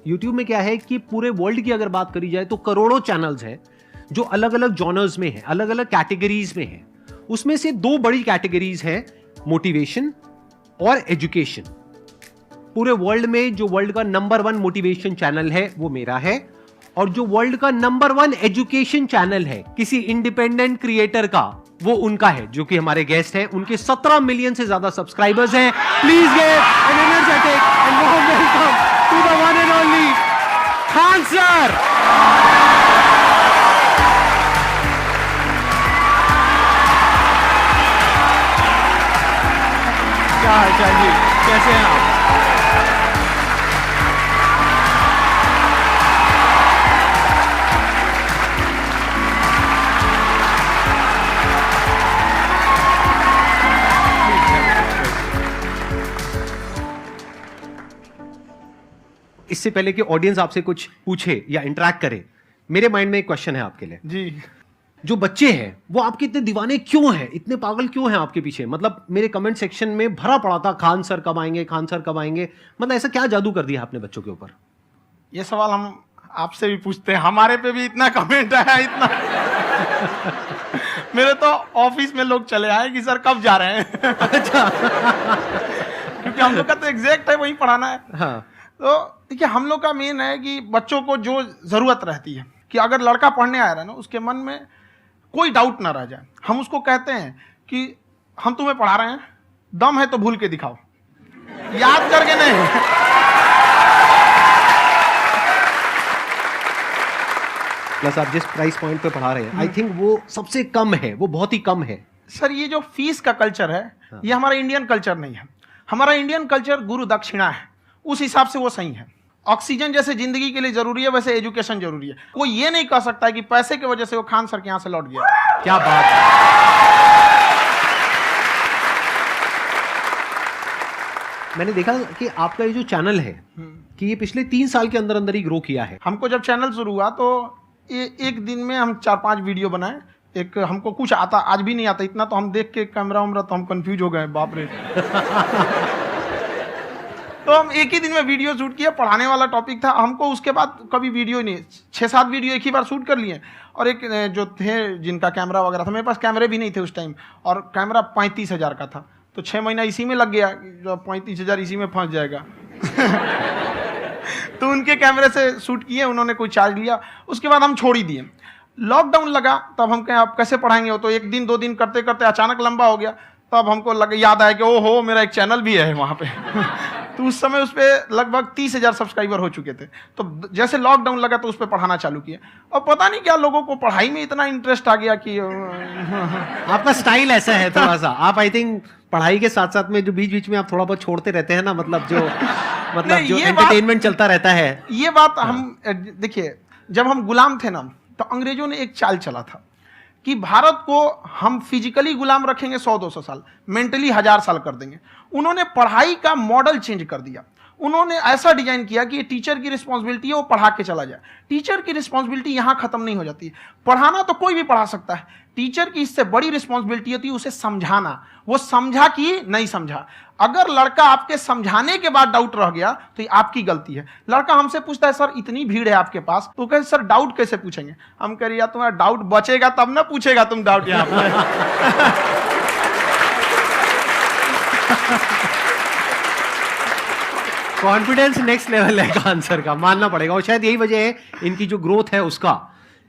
YouTube में क्या है कि पूरे वर्ल्ड की अगर बात करी जाए तो करोड़ों चैनल्स हैं जो अलग अलग जॉनर्स में हैं, अलग अलग कैटेगरीज में हैं। उसमें से दो बड़ी कैटेगरीज हैं, मोटिवेशन और एजुकेशन। पूरे वर्ल्ड में जो वर्ल्ड का नंबर 1 मोटिवेशन चैनल है वो मेरा है, और जो वर्ल्ड का नंबर 1 एजुकेशन चैनल है किसी इंडिपेंडेंट क्रिएटर का, वो उनका है, जो कि हमारे गेस्ट हैं। उनके 17 मिलियन से ज्यादा सब्सक्राइबर्स हैं। Please give an energetic and warm welcome to the one and only Khan sir. क्या हाल चाल जी, कैसे हैं आप? इससे पहले कि ऑडियंस आपसे कुछ पूछे या इंटरेक्ट करे, मेरे माइंड में एक क्वेश्चन है आपके लिए जी। जो बच्चे हैं वो आपके इतने दीवाने क्यों हैं, इतने पागल क्यों हैं आपके पीछे? मतलब मेरे कमेंट सेक्शन में भरा पड़ा था, खान सर कब आएंगे, खान सर कब आएंगे। मतलब ऐसा क्या जादू कर दिया आपने बच्चों के ऊपर? ये सवाल हम आपसे भी पूछते हैं, हमारे पे भी इतना कमेंट आया, इतना मेरे तो ऑफिस में लोग चले आए कि सर कब जा रहे हैं। अच्छा। क्योंकि हम लोग का तो एग्जैक्ट है, वही पढ़ाना है। हाँ। तो देखिए, हम लोग का मेन है कि बच्चों को जो जरूरत रहती है कि अगर लड़का पढ़ने आ रहा है ना, उसके मन में कोई डाउट ना रह जाए। हम उसको कहते हैं कि हम तुम्हें पढ़ा रहे हैं, दम है तो भूल के दिखाओ, याद करके नहीं। प्लस आप जिस प्राइस पॉइंट पे पढ़ा रहे हैं, आई थिंक वो सबसे कम है, वो बहुत ही कम है। सर ये जो फीस का कल्चर है, ये हमारा इंडियन कल्चर नहीं है। हमारा इंडियन कल्चर गुरु दक्षिणा है, उस हिसाब से वो सही है। ऑक्सीजन जैसे जिंदगी के लिए जरूरी है, वैसे एजुकेशन जरूरी है। कोई ये नहीं कह सकता है कि पैसे की वजह से वो खान सर के यहां से लौट गया। क्या बात है। मैंने देखा कि आपका ये जो चैनल है कि ये पिछले 3 साल के अंदर अंदर ही ग्रो किया है। हमको जब चैनल शुरू हुआ तो ये एक दिन में हम 4-5 वीडियो बनाए। एक हमको कुछ आता, आज भी नहीं आता इतना, तो हम देख के कैमरा वैमरा तो हम कंफ्यूज हो गए, बाप रे। तो हम एक ही दिन में वीडियो शूट किया, पढ़ाने वाला टॉपिक था हमको। उसके बाद कभी वीडियो नहीं, 6-7 वीडियो एक ही बार शूट कर लिए। और एक जो थे जिनका कैमरा वगैरह था, मेरे पास कैमरे भी नहीं थे उस टाइम, और कैमरा 35,000 का था, तो 6 महीना इसी में लग गया। जो 35,000 इसी में फंस जाएगा। तो उनके कैमरे से शूट किए, उन्होंने कोई चार्ज लिया, उसके बाद हम छोड़ ही दिए। लॉकडाउन लगा, तब हम कहें आप कैसे पढ़ाएंगे, वो तो एक दिन 2 दिन करते करते अचानक लंबा हो गया। तब हमको याद आया कि ओहो, मेरा एक चैनल भी है वहाँ पे। तो उस समय उस पर लगभग 30,000 सब्सक्राइबर हो चुके थे। तो जैसे लॉकडाउन लगा तो उस पर पढ़ाना चालू किया, और पता नहीं क्या लोगों को पढ़ाई में इतना इंटरेस्ट आ गया कि आपका स्टाइल ऐसा है थोड़ा सा। आप आई थिंक पढ़ाई के साथ साथ में जो बीच बीच में आप थोड़ा बहुत छोड़ते रहते हैं ना, मतलब जो एंटरटेनमेंट चलता रहता है। ये बात हम देखिए, जब हम गुलाम थे ना, तो अंग्रेजों ने एक चाल चला था कि भारत को हम फिजिकली गुलाम रखेंगे 100-200 साल, मेंटली 1000 साल कर देंगे। उन्होंने पढ़ाई का मॉडल चेंज कर दिया। उन्होंने ऐसा डिजाइन किया कि टीचर की रिस्पॉन्सिबिलिटी है वो पढ़ा के चला जाए। टीचर की रिस्पॉन्सिबिलिटी यहाँ खत्म नहीं हो जाती है। पढ़ाना तो कोई भी पढ़ा सकता है, टीचर की इससे बड़ी रिस्पॉन्सिबिलिटी होती है उसे समझाना। वो समझा कि नहीं समझा। अगर लड़का आपके समझाने के बाद डाउट रह गया तो ये आपकी गलती है। लड़का हमसे पूछता है सर इतनी भीड़ है आपके पास, तो कहते सर डाउट कैसे पूछेंगे? हम कह रहे यार तुम्हारा डाउट बचेगा तब ना पूछेगा तुम डाउट यहाँ पर। कॉन्फिडेंस नेक्स्ट लेवल है खान सर का, मानना पड़ेगा। और शायद यही वजह है इनकी जो ग्रोथ है उसका।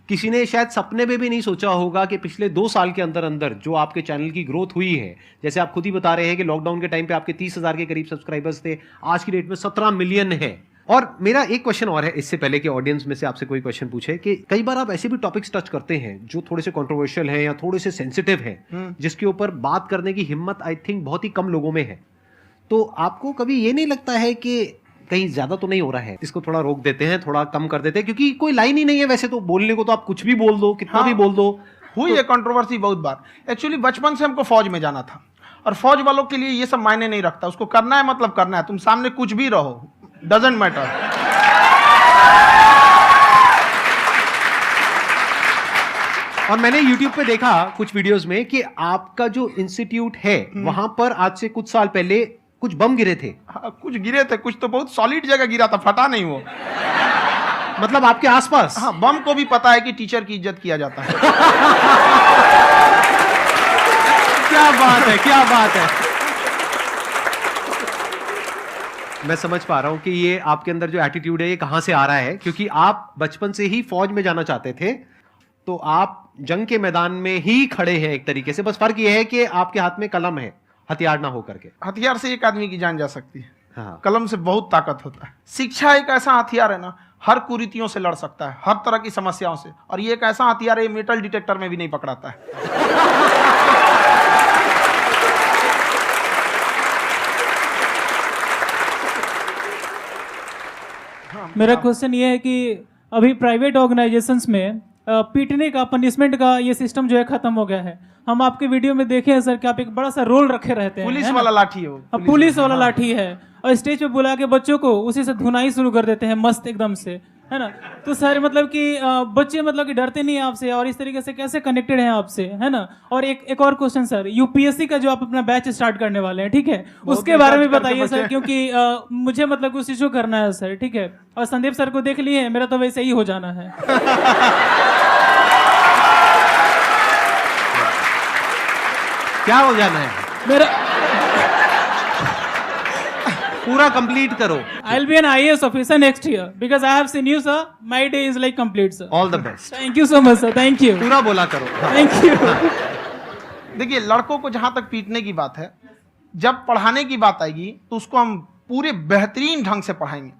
किसी ने शायद सपने में भी नहीं सोचा होगा कि पिछले 2 साल के अंदर अंदर जो आपके चैनल की ग्रोथ हुई है, जैसे आप खुद ही बता रहे हैं कि लॉकडाउन के टाइम पे आपके 30,000 के करीब सब्सक्राइबर्स थे, आज की डेट में 17 मिलियन है। और मेरा एक क्वेश्चन और है, इससे पहले कि ऑडियंस में से आपसे कोई क्वेश्चन पूछे, कि कई बार आप ऐसे भी टॉपिक्स टच करते हैं जो थोड़े से कंट्रोवर्शियल हैं या थोड़े से सेंसिटिव हैं, जिसके ऊपर बात करने की हिम्मत आई थिंक बहुत ही कम लोगों में है। तो आपको कभी ये नहीं लगता है कि कहीं ज्यादा तो नहीं हो रहा है, इसको थोड़ा रोक देते हैं, थोड़ा कम कर देते हैं? क्योंकि कोई लाइन ही नहीं है वैसे तो बोलने को, तो आप कुछ भी बोल दो, कितना भी बोल दो। हुई है कंट्रोवर्सी बहुत बार। एक्चुअली बचपन से हमको फौज में जाना था, और फौज वालों के लिए ये सब मायने नहीं रखता। उसको करना है मतलब करना है, तुम सामने कुछ भी रहो, डजंट मैटर। और मैंने YouTube पे देखा कुछ वीडियोस में कि आपका जो इंस्टीट्यूट है वहां पर आज से कुछ साल पहले कुछ बम गिरे थे। कुछ गिरे थे, कुछ तो बहुत सॉलिड जगह गिरा था, फटा नहीं वो। मतलब आपके आसपास? हाँ, बम को भी पता है कि टीचर की इज्जत किया जाता है। क्या बात है, क्या बात है। मैं समझ पा रहा हूं कि ये आपके अंदर जो एटीट्यूड है ये कहां से आ रहा है, क्योंकि आप बचपन से ही फौज में जाना चाहते थे, तो आप जंग के मैदान में ही खड़े हैं एक तरीके से। बस फर्क ये है कि आपके हाथ में कलम है, हथियार ना हो करके। हथियार से एक आदमी की जान जा सकती है, हाँ। कलम से बहुत ताकत होता है। शिक्षा एक ऐसा हथियार है ना, हर कुरीतियों से लड़ सकता है, हर तरह की समस्याओं से। और ये एक ऐसा हथियार है, मेटल डिटेक्टर में भी नहीं पकड़ाता है। मेरा क्वेश्चन ये है कि अभी प्राइवेट ऑर्गेनाइजेशंस में पीटने का, पनिशमेंट का ये सिस्टम जो है खत्म हो गया है। हम आपके वीडियो में देखे हैं सर कि आप एक बड़ा सा रोल रखे रहते हैं, पुलिस है ना? वाला लाठी है वो, पुलिस वाला लाठी है, और स्टेज पे बुला के बच्चों को उसी से धुनाई शुरू कर देते हैं मस्त एकदम से, है ना? तो सर मतलब कि बच्चे मतलब कि डरते नहीं हैं आपसे, और इस तरीके से कैसे कनेक्टेड हैं आपसे, है ना? और एक और क्वेश्चन सर, यूपीएससी का जो आप अपना बैच स्टार्ट करने वाले हैं, ठीक है, उसके बारे में बताइए सर, क्योंकि मुझे मतलब कुछ इशू करना है सर, ठीक है? और संदीप सर को देख लिए, मेरा तो वैसे ही हो जाना है। क्या हो जाना है? मेरा पूरा कंप्लीट करो। I'll be an IAS officer next year because I have seen you, sir. My day is like complete, sir. All the best. Thank you so much, sir. Thank you. पूरा बोला करो। Thank you. देखिए, लड़कों को जहां तक पीटने की बात है, जब पढ़ाने की बात आएगी तो उसको हम पूरे बेहतरीन ढंग से पढ़ाएंगे।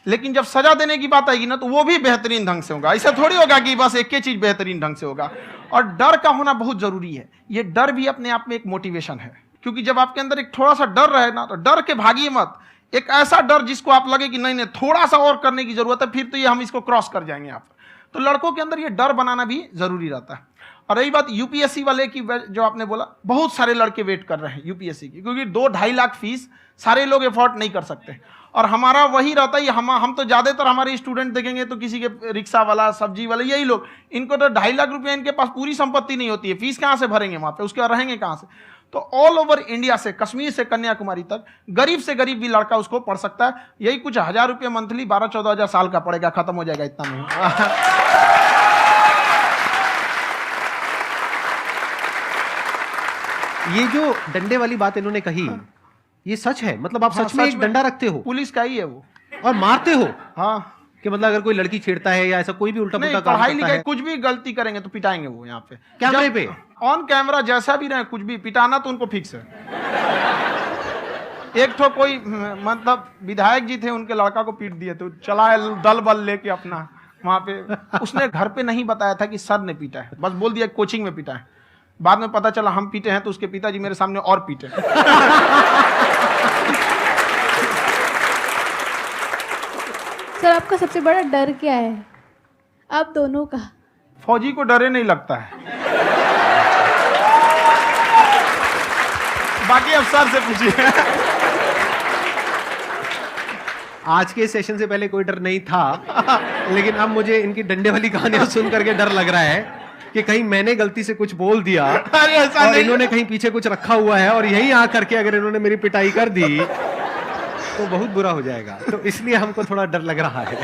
लेकिन जब सजा देने की बात आएगी ना, तो वो भी बेहतरीन ढंग से होगा। ऐसा थोड़ी होगा कि बस एक ही चीज बेहतरीन ढंग से होगा। और डर का होना बहुत जरूरी है। ये डर भी अपने आप में एक मोटिवेशन है, क्योंकि जब आपके अंदर एक थोड़ा सा डर रहे ना, तो डर के भागिए मत। एक ऐसा डर जिसको आप लगे कि नहीं नहीं थोड़ा सा और करने की जरूरत है, फिर तो ये हम इसको क्रॉस कर जाएंगे यहाँ पर। तो लड़कों के अंदर ये डर बनाना भी जरूरी रहता है। और रही बात यूपीएससी वाले की, जो आपने बोला, बहुत सारे लड़के वेट कर रहे हैं यूपीएससी की, क्योंकि 2-2.5 लाख फीस सारे लोग एफोर्ड नहीं कर सकते। और हमारा वही रहता है, हम तो ज्यादातर हमारे स्टूडेंट देखेंगे तो किसी के रिक्शा वाला, सब्जी वाला, यही लोग, इनको तो 2.5 लाख रुपया, इनके पास पूरी संपत्ति नहीं होती है, फीस कहाँ से भरेंगे वहां पे, उसके बाद रहेंगे कहाँ से? तो ऑल ओवर इंडिया से, कश्मीर से कन्याकुमारी तक, गरीब से गरीब भी लड़का उसको पढ़ सकता है। यही कुछ 1000 रुपये मंथली, 12-14 हजार साल का पड़ेगा, खत्म हो जाएगा इतना में। ये जो डंडे वाली बात इन्होंने कही, ये सच है? मतलब आप हाँ, सच में एक में। डंडा रखते हो पुलिस का ही है वो। और मारते हो? हाँ, कि मतलब अगर कोई लड़की छेड़ता है या ऐसा कोई भी उल्टा नहीं, पुल्टा काम पढ़ाई करता लिखाई है, कुछ भी गलती करेंगे तो पिटाएंगे वो यहाँ पे, कैमरे पे, ऑन कैमरा, जैसा भी रहे, कुछ भी पिटाना तो उनको फिक्स है। एक तो कोई मतलब विधायक जी थे, उनके लड़का को पीट दिए, तो चला है दल बल लेके अपना वहां पे। उसने घर पे नहीं बताया था कि सर ने पीटा है, बस बोल दिया कोचिंग में पीटा है। बाद में पता चला हम पीटे हैं, तो उसके पिताजी मेरे सामने और पीटे। सर आपका सबसे बड़ा डर क्या है, आप दोनों का? फौजी को डरे नहीं लगता है। बाकी अफसर से पूछिए। आज के सेशन से पहले कोई डर नहीं था, लेकिन अब मुझे इनकी डंडे वाली कहानियां सुन करके डर लग रहा है कि कहीं मैंने गलती से कुछ बोल दिया अरे ऐसा और नहीं। इन्होंने कहीं पीछे कुछ रखा हुआ है, और यहीं आ करके अगर इन्होंने मेरी पिटाई कर दी तो बहुत बुरा हो जाएगा। तो इसलिए हमको थोड़ा डर लग रहा है।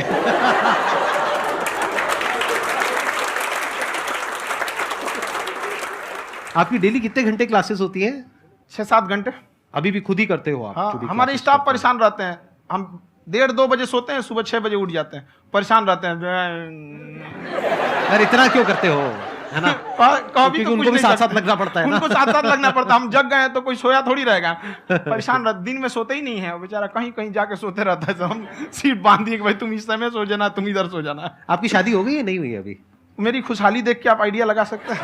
आपकी डेली कितने घंटे क्लासेस होती हैं? 6-7 घंटे। अभी भी खुद ही करते हो आप? हाँ, खुद ही हमारे classes स्टाफ करते हो? परेशान रहते हैं। हम 1:30-2 बजे सोते हैं, सुबह 6 बजे उठ जाते हैं, परेशान रहते हैं। यार इतना क्यों करते हो, है ना? कभी तो उनको भी साथ साथ लगना पड़ता है ना? उनको साथ साथ लगना पड़ता है। हम जग गए हैं तो कोई सोया थोड़ी रहेगा, परेशान रहते, दिन में सोते ही नहीं है बेचारा, कहीं कहीं जाके सोते रहता है। तो हम सीट बांध दिए कि भाई तुम इस समय सो जाना, तुम इधर सो जाना। आपकी शादी हो गई है नहीं हुई है अभी? मेरी खुशहाली देख के आप आइडिया लगा सकते हैं।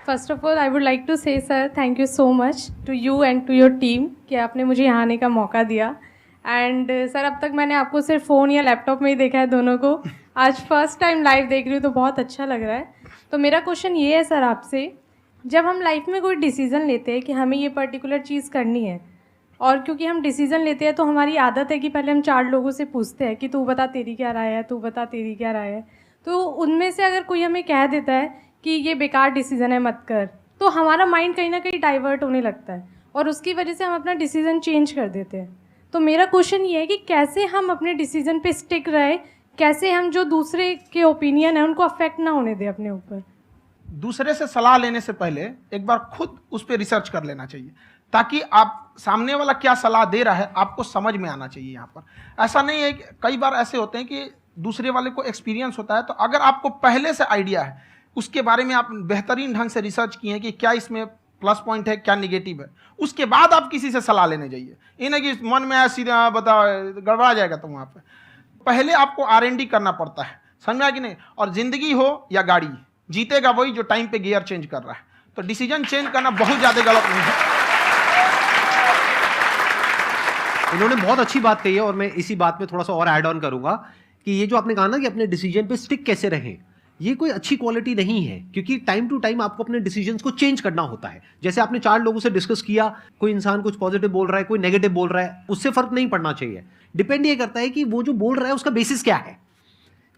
First of all I would like to say sir thank you so much to you and to your team कि आपने मुझे यहाँ आने का मौका दिया। एंड सर अब तक मैंने आपको सिर्फ फ़ोन या लैपटॉप में ही देखा है दोनों को, आज फर्स्ट टाइम लाइव देख रही हूँ तो बहुत अच्छा लग रहा है। तो मेरा क्वेश्चन ये है सर आपसे, जब हम लाइफ में कोई डिसीज़न लेते हैं कि हमें ये पर्टिकुलर चीज़ करनी है, और क्योंकि हम डिसीज़न लेते हैं तो हमारी आदत है कि पहले हम 4 लोगों से पूछते हैं कि तू बता तेरी क्या राय है, तू बता तेरी क्या राय है। तो उनमें से अगर कोई हमें कह देता है कि ये बेकार डिसीज़न है मत कर, तो हमारा माइंड कहीं ना कहीं डाइवर्ट होने लगता है और उसकी वजह से हम अपना डिसीज़न चेंज कर देते हैं। तो मेरा क्वेश्चन ये है कि कैसे हम अपने डिसीज़न पे स्टिक रहे, कैसे हम जो दूसरे के ओपिनियन है उनको अफेक्ट ना होने दें अपने ऊपर। दूसरे से सलाह लेने से पहले एक बार खुद उस पर रिसर्च कर लेना चाहिए, ताकि आप सामने वाला क्या सलाह दे रहा है आपको समझ में आना चाहिए। यहाँ पर ऐसा नहीं है कि कई बार ऐसे होते हैं कि दूसरे वाले को एक्सपीरियंस होता है, तो अगर आपको पहले से आइडिया है, उसके बारे में आप बेहतरीन ढंग से रिसर्च किए हैं कि क्या इसमें प्लस पॉइंट है क्या निगेटिव है, उसके बाद आप किसी से सलाह लेने जाइए। ये नहीं कि मन में सीधा बताओ गड़बड़ा जाएगा। तो वहाँ पर पहले आपको R&D करना पड़ता है, समझ में आया कि नहीं। और जिंदगी हो या गाड़ी, जीतेगा वही जो टाइम पे गियर चेंज कर रहा है। तो डिसीजन चेंज करना बहुत ज़्यादा गलत नहीं है। इन्होंने बहुत अच्छी बात कही है और मैं इसी बात में थोड़ा सा और ऐड ऑन करूंगा कि ये जो आपने कहा ना कि अपने डिसीजन पे स्टिक कैसे रहें, ये कोई अच्छी क्वालिटी नहीं है, क्योंकि टाइम टू टाइम आपको अपने डिसीजंस को चेंज करना होता है। जैसे आपने 4 लोगों से डिस्कस किया, कोई इंसान कुछ पॉजिटिव बोल रहा है, कोई नेगेटिव बोल रहा है, उससे फर्क नहीं पड़ना चाहिए। डिपेंड ये करता है कि वो जो बोल रहा है उसका बेसिस क्या है।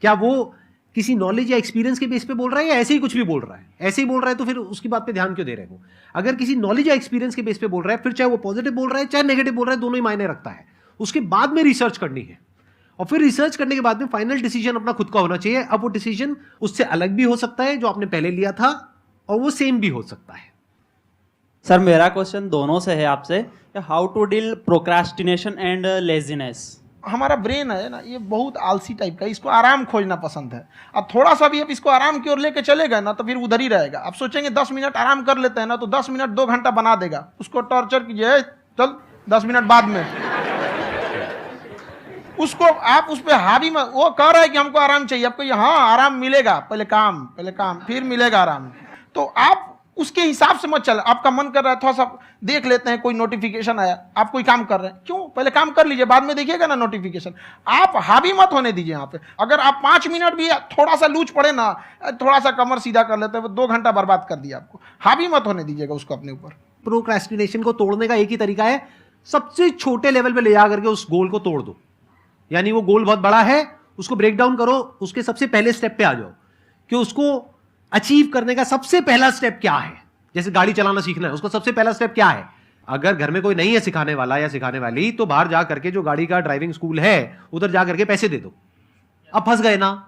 क्या वो किसी नॉलेज या एक्सपीरियंस के बेस पे बोल रहा है या ऐसे ही कुछ भी बोल रहा है? ऐसे ही बोल रहा है तो फिर उसकी बात पे ध्यान क्यों दे रहे हो? अगर किसी नॉलेज या एक्सपीरियंस के बेस पे बोल रहा है, फिर चाहे वो पॉजिटिव बोल रहा है चाहे नेगेटिव बोल रहा है, दोनों ही मायने रखता है। उसके बाद में रिसर्च करनी है और फिर रिसर्च करने के बाद में फाइनल डिसीजन अपना खुद का होना चाहिए। अब वो डिसीजन उससे अलग भी हो सकता है जो आपने पहले लिया था, और वो सेम भी हो सकता है। सर मेरा क्वेश्चन दोनों से है आपसे, how to deal procrastination and laziness. हमारा ब्रेन है ना, ये बहुत आलसी टाइप का है, इसको आराम खोजना पसंद है। अब थोड़ा सा भी आप इसको आराम की ओर लेके चले गए ना तो फिर उधर ही रहेगा। आप सोचेंगे 10 मिनट आराम कर लेते हैं ना, तो 10 मिनट 2 घंटा बना देगा। उसको टॉर्चर कीजिए, चल 10 मिनट बाद में। उसको आप उस पर हावी मत, वो कह रहा है कि हमको आराम चाहिए, आपको हाँ आराम मिलेगा, पहले काम फिर मिलेगा आराम। तो आप उसके हिसाब से मत चल। आपका मन कर रहा है थोड़ा सा देख लेते हैं, कोई नोटिफिकेशन आया, आप कोई काम कर रहे हैं, क्यों पहले काम कर लीजिए, बाद में देखिएगा ना नोटिफिकेशन। आप हावी मत होने दीजिए यहाँ पे। अगर आप 5 मिनट भी थोड़ा सा लूज पड़े ना, थोड़ा सा कमर सीधा कर लेते हैं, वो 2 घंटा बर्बाद कर दिया आपको। हावी मत होने दीजिएगा उसको अपने ऊपर। प्रोक्रेस्टिनेशन को तोड़ने का एक ही तरीका है, सबसे छोटे लेवल पे ले जा करके उस गोल को तोड़ दो। यानी वो गोल बहुत बड़ा है, उसको ब्रेक डाउन करो, उसके सबसे पहले स्टेप पे आ जाओ कि उसको अचीव करने का सबसे पहला स्टेप क्या है। जैसे गाड़ी चलाना सीखना है, उसका सबसे पहला स्टेप क्या है। अगर घर में कोई नहीं है सिखाने वाला या सिखाने वाली, तो बाहर जा करके जो गाड़ी का ड्राइविंग स्कूल है उधर जा करके पैसे दे दो। अब फंस गए ना,